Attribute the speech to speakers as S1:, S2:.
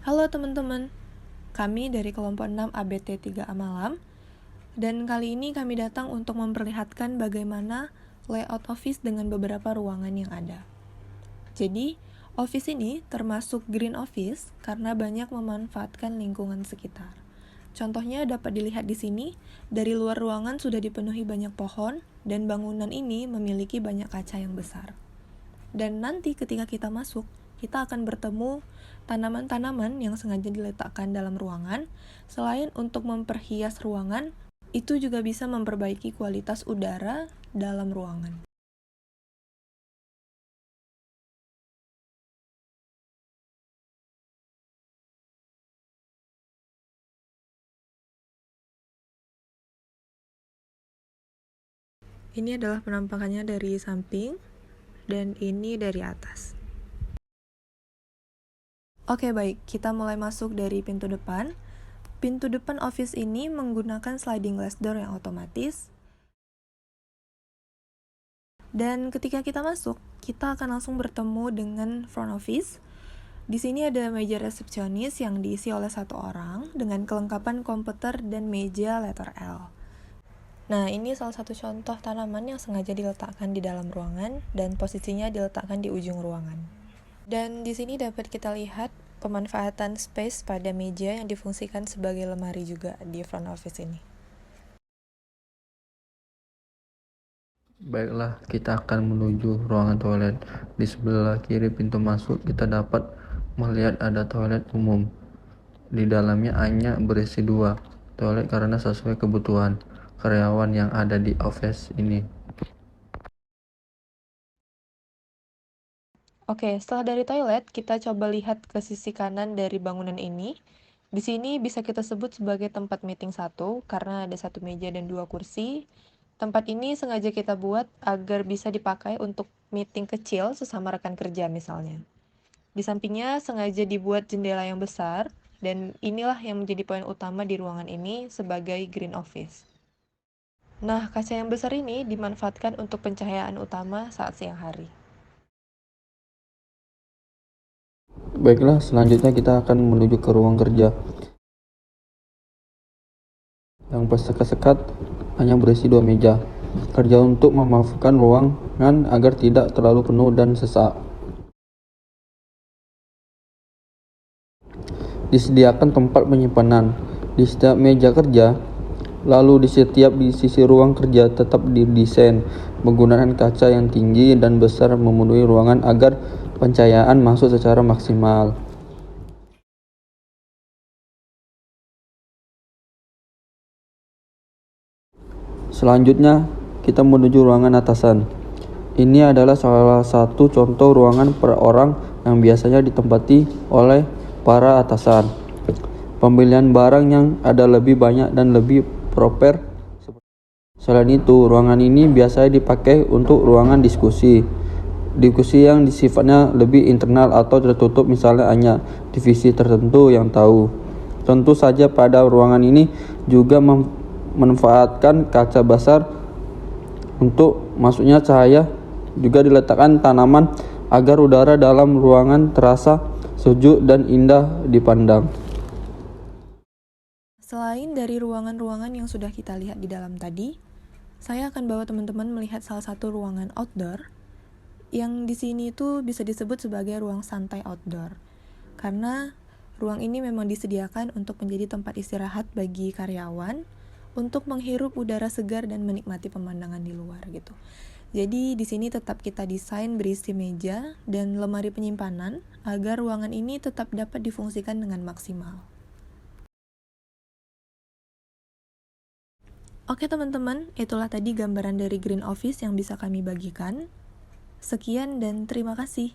S1: Halo teman-teman, kami dari kelompok 6 ABT 3A Malam, dan kali ini kami datang untuk memperlihatkan bagaimana layout office dengan beberapa ruangan yang ada. Jadi, office ini termasuk green office karena banyak memanfaatkan lingkungan sekitar. Contohnya dapat dilihat di sini, dari luar ruangan sudah dipenuhi banyak pohon, dan bangunan ini memiliki banyak kaca yang besar. Dan nanti ketika kita masuk, kita akan bertemu tanaman-tanaman yang sengaja diletakkan dalam ruangan. Selain untuk memperhias ruangan, itu juga bisa memperbaiki kualitas udara dalam ruangan. Ini adalah penampakannya dari samping, dan ini dari atas. Oke, baik. Kita mulai masuk dari pintu depan. Pintu depan office ini menggunakan sliding glass door yang otomatis. Dan ketika kita masuk, kita akan langsung bertemu dengan front office. Di sini ada meja resepsionis yang diisi oleh satu orang dengan kelengkapan komputer dan meja letter L. Nah, ini salah satu contoh tanaman yang sengaja diletakkan di dalam ruangan dan posisinya diletakkan di ujung ruangan. Dan di sini dapat kita lihat pemanfaatan space pada meja yang difungsikan sebagai lemari juga di front office ini.
S2: Baiklah, kita akan menuju ruangan toilet. Di sebelah kiri pintu masuk, kita dapat melihat ada toilet umum. Di dalamnya hanya berisi 2 toilet karena sesuai kebutuhan karyawan yang ada di office ini.
S1: Oke, setelah dari toilet, kita coba lihat ke sisi kanan dari bangunan ini. Di sini bisa kita sebut sebagai tempat meeting 1, karena ada 1 meja dan 2 kursi. Tempat ini sengaja kita buat agar bisa dipakai untuk meeting kecil sesama rekan kerja misalnya. Di sampingnya sengaja dibuat jendela yang besar, dan inilah yang menjadi poin utama di ruangan ini sebagai green office. Nah, kaca yang besar ini dimanfaatkan untuk pencahayaan utama saat siang hari.
S2: Baiklah, selanjutnya kita akan menuju ke ruang kerja. Yang bersekat-sekat hanya berisi 2 meja. Kerja untuk memanfaatkan ruangan agar tidak terlalu penuh dan sesak. Disediakan tempat penyimpanan di setiap meja kerja, lalu di setiap sisi ruang kerja tetap didesain menggunakan kaca yang tinggi dan besar memenuhi ruangan agar pencahayaan masuk secara maksimal. Selanjutnya, kita menuju ruangan atasan. Ini adalah salah satu contoh ruangan per orang yang biasanya ditempati oleh para atasan. Pembelian barang yang ada lebih banyak dan lebih proper. Selain itu, ruangan ini biasanya dipakai untuk ruangan diskusi. Diskusi yang sifatnya lebih internal atau tertutup, misalnya hanya divisi tertentu yang tahu. Tentu saja pada ruangan ini juga memanfaatkan kaca besar untuk masuknya cahaya. Juga diletakkan tanaman agar udara dalam ruangan terasa sejuk dan indah dipandang.
S1: Selain dari ruangan-ruangan yang sudah kita lihat di dalam tadi, saya akan bawa teman-teman melihat salah satu ruangan outdoor yang di sini itu bisa disebut sebagai ruang santai outdoor. Karena ruang ini memang disediakan untuk menjadi tempat istirahat bagi karyawan untuk menghirup udara segar dan menikmati pemandangan di luar gitu. Jadi di sini tetap kita desain berisi meja dan lemari penyimpanan agar ruangan ini tetap dapat difungsikan dengan maksimal. Oke teman-teman, itulah tadi gambaran dari Green Office yang bisa kami bagikan. Sekian dan terima kasih.